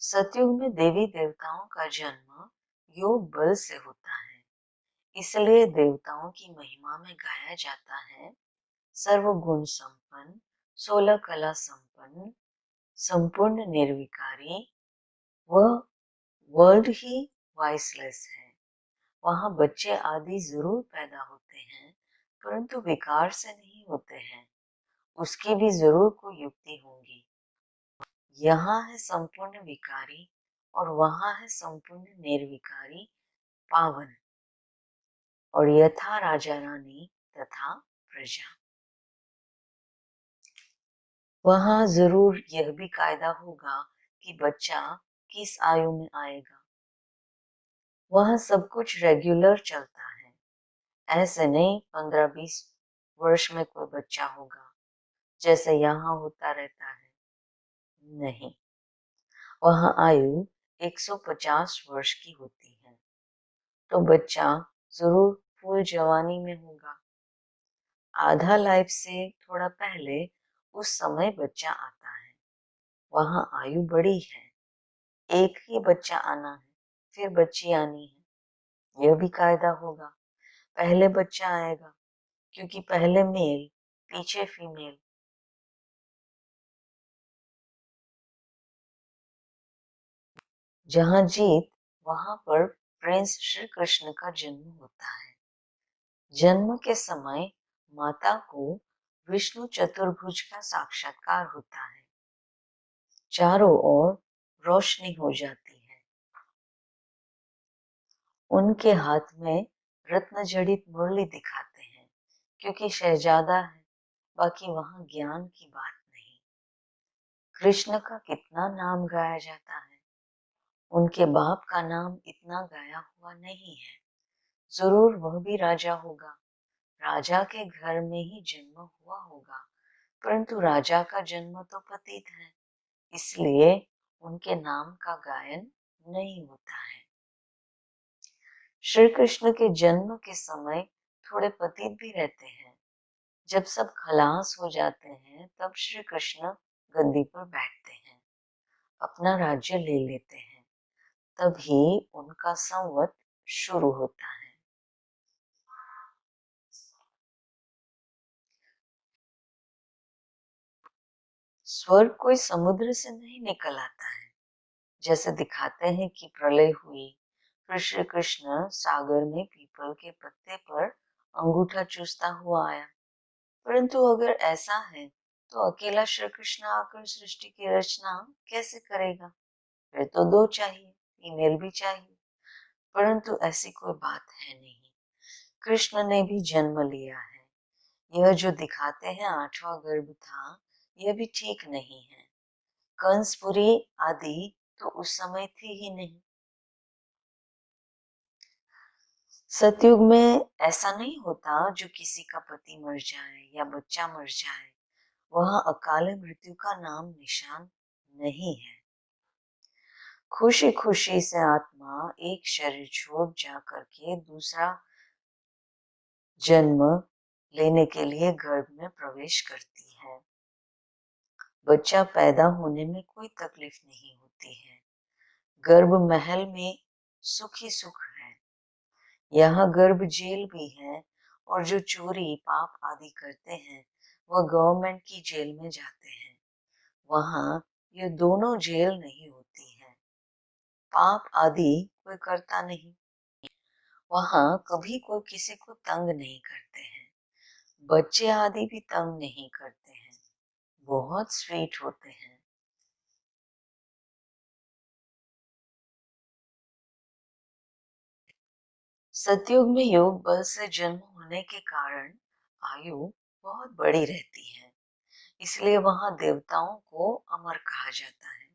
सतयुग में देवी देवताओं का जन्म योग बल से होता है। इसलिए देवताओं की महिमा में गाया जाता है, सर्वगुण संपन्न, 16 कला संपन्न, संपूर्ण निर्विकारी, वह वर्ल्ड ही वाइसलेस है। वहां बच्चे आदि जरूर पैदा होते हैं, परंतु विकार से नहीं होते हैं। उसकी भी जरूर कोई युक्ति होगी। यहाँ है संपूर्ण विकारी और वहां है संपूर्ण निर्विकारी पावन, और यथा राजा रानी तथा प्रजा। वहां जरूर यह भी कायदा होगा कि बच्चा किस आयु में आएगा। वहां सब कुछ रेगुलर चलता है। ऐसे नहीं 15-20 वर्ष में कोई बच्चा होगा जैसे यहाँ होता रहता है। नहीं, वहां आयु 150 वर्ष की होती है, तो बच्चा जरूर फुल जवानी में होगा। आधा लाइफ से थोड़ा पहले उस समय बच्चा आता है। वहां आयु बड़ी है, एक ही बच्चा आना है, फिर बच्ची आनी है। यह भी कायदा होगा, पहले बच्चा आएगा क्योंकि पहले मेल पीछे फीमेल। जहां जीत, वहां पर प्रिंस श्री कृष्ण का जन्म होता है। जन्म के समय माता को विष्णु चतुर्भुज का साक्षात्कार होता है। चारों ओर रोशनी हो जाती है। उनके हाथ में रत्न जड़ित मुरली दिखाते हैं क्योंकि शहजादा है, बाकी वहां ज्ञान की बात नहीं। कृष्ण का कितना नाम गाया जाता है, उनके बाप का नाम इतना गाया हुआ नहीं है। जरूर वह भी राजा होगा, राजा के घर में ही जन्म हुआ होगा, परंतु राजा का जन्म तो पतित है, इसलिए उनके नाम का गायन नहीं होता है। श्री कृष्ण के जन्म के समय थोड़े पतित भी रहते हैं। जब सब खलास हो जाते हैं तब श्री कृष्ण गद्दी पर बैठते हैं, अपना राज्य ले लेते हैं। तभी उनका संवत शुरू होता है। स्वर्ग कोई समुद्र से नहीं निकल आता है, जैसे दिखाते हैं कि प्रलय हुई, फिर श्री कृष्ण सागर में पीपल के पत्ते पर अंगूठा चूसता हुआ आया। परंतु अगर ऐसा है तो अकेला श्री कृष्ण आकर सृष्टि की रचना कैसे करेगा? फिर तो दो चाहिए, फीमेल भी चाहिए। परंतु ऐसी कोई बात है नहीं। कृष्ण ने भी जन्म लिया है। यह जो दिखाते हैं 8वां गर्भ था, यह भी ठीक नहीं है। कंसपुरी आदि तो उस समय थी ही नहीं। सतयुग में ऐसा नहीं होता जो किसी का पति मर जाए या बच्चा मर जाए, वहां अकाल मृत्यु का नाम निशान नहीं है। खुशी खुशी से आत्मा एक शरीर छोड़ जा करके दूसरा जन्म लेने के लिए गर्भ में प्रवेश करती है। बच्चा पैदा होने में कोई तकलीफ नहीं होती है। गर्भ महल में सुख ही सुख है। यहाँ गर्भ जेल भी है, और जो चोरी पाप आदि करते हैं वह गवर्नमेंट की जेल में जाते हैं। वहां ये दोनों जेल नहीं होती है। पाप आदि कोई करता नहीं। वहां कभी कोई किसी को तंग नहीं करते हैं। बच्चे आदि भी तंग नहीं करते हैं, बहुत स्वीट होते हैं। सतयुग में योग बल से जन्म होने के कारण आयु बहुत बड़ी रहती है, इसलिए वहां देवताओं को अमर कहा जाता है।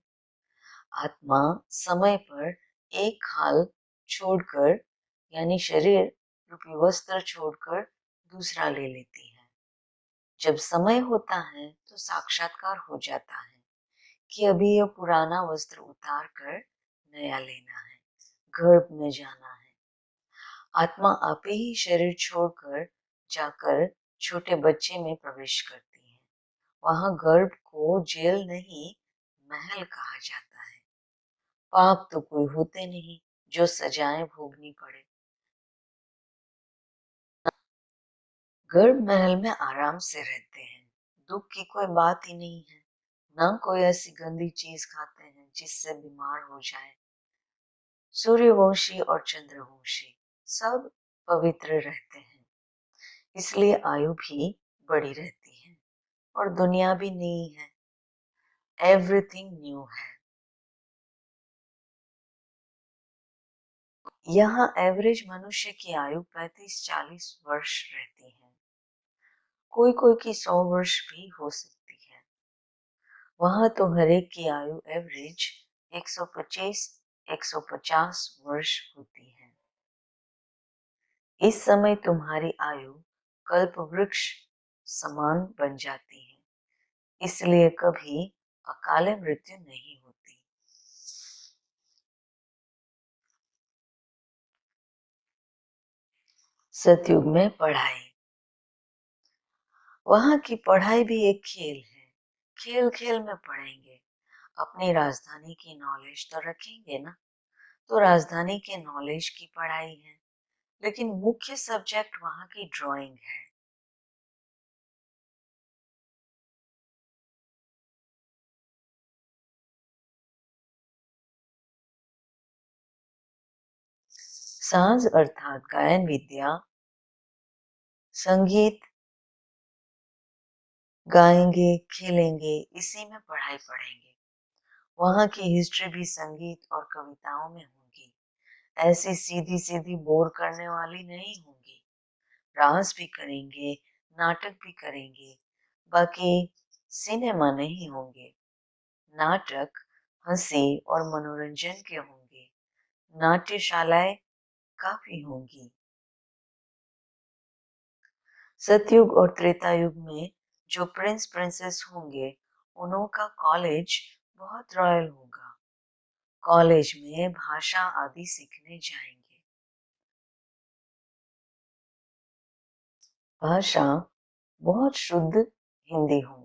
आत्मा समय पर एक हाल छोड़कर, यानी शरीर रूपी वस्त्र छोड़कर दूसरा ले लेती है। जब समय होता है तो साक्षात्कार हो जाता है कि अभी यह पुराना वस्त्र उतार कर नया लेना है, गर्भ में जाना है। आत्मा आपे ही शरीर छोड़कर जाकर छोटे बच्चे में प्रवेश करती है। वहां गर्भ को जेल नहीं महल कहा जाता है। पाप तो कोई होते नहीं जो सजाएं भोगनी पड़े। गर्भ महल में आराम से रहते हैं, दुख की कोई बात ही नहीं है। ना कोई ऐसी गंदी चीज खाते हैं जिससे बीमार हो जाए। सूर्यवंशी और चंद्रवंशी सब पवित्र रहते हैं, इसलिए आयु भी बड़ी रहती है और दुनिया भी नई है। एवरीथिंग न्यू है। यहाँ एवरेज मनुष्य की आयु 35-40 वर्ष रहती है। कोई कोई की 100 वर्ष भी हो सकती है। वहां तो हरेक की आयु एवरेज 125-150 वर्ष होती है। इस समय तुम्हारी आयु कल्प वृक्ष समान बन जाती है, इसलिए कभी अकाले मृत्यु नहीं होती। सतयुग में पढ़ाई। वहां की पढ़ाई भी एक खेल है। खेल खेल में पढ़ेंगे। अपनी राजधानी की नॉलेज तो रखेंगे ना, तो राजधानी के नॉलेज की पढ़ाई है, लेकिन मुख्य सब्जेक्ट वहां की ड्राइंग है। साज अर्थात गायन विद्या, संगीत गाएंगे, खेलेंगे, इसी में पढ़ाई पढ़ेंगे। वहां की हिस्ट्री भी संगीत और कविताओं में होगी। ऐसी सीधी सीधी बोर करने वाली नहीं होंगी। रास भी करेंगे, नाटक भी करेंगे, बाकी सिनेमा नहीं होंगे। नाटक हंसी और मनोरंजन के होंगे। नाट्यशालाएं काफी होंगी। सतयुग और त्रेता युग में जो प्रिंस प्रिंसेस होंगे, उनका कॉलेज बहुत रॉयल होगा। कॉलेज में भाषा आदि सीखने जाएंगे। भाषा बहुत शुद्ध हिंदी होगी।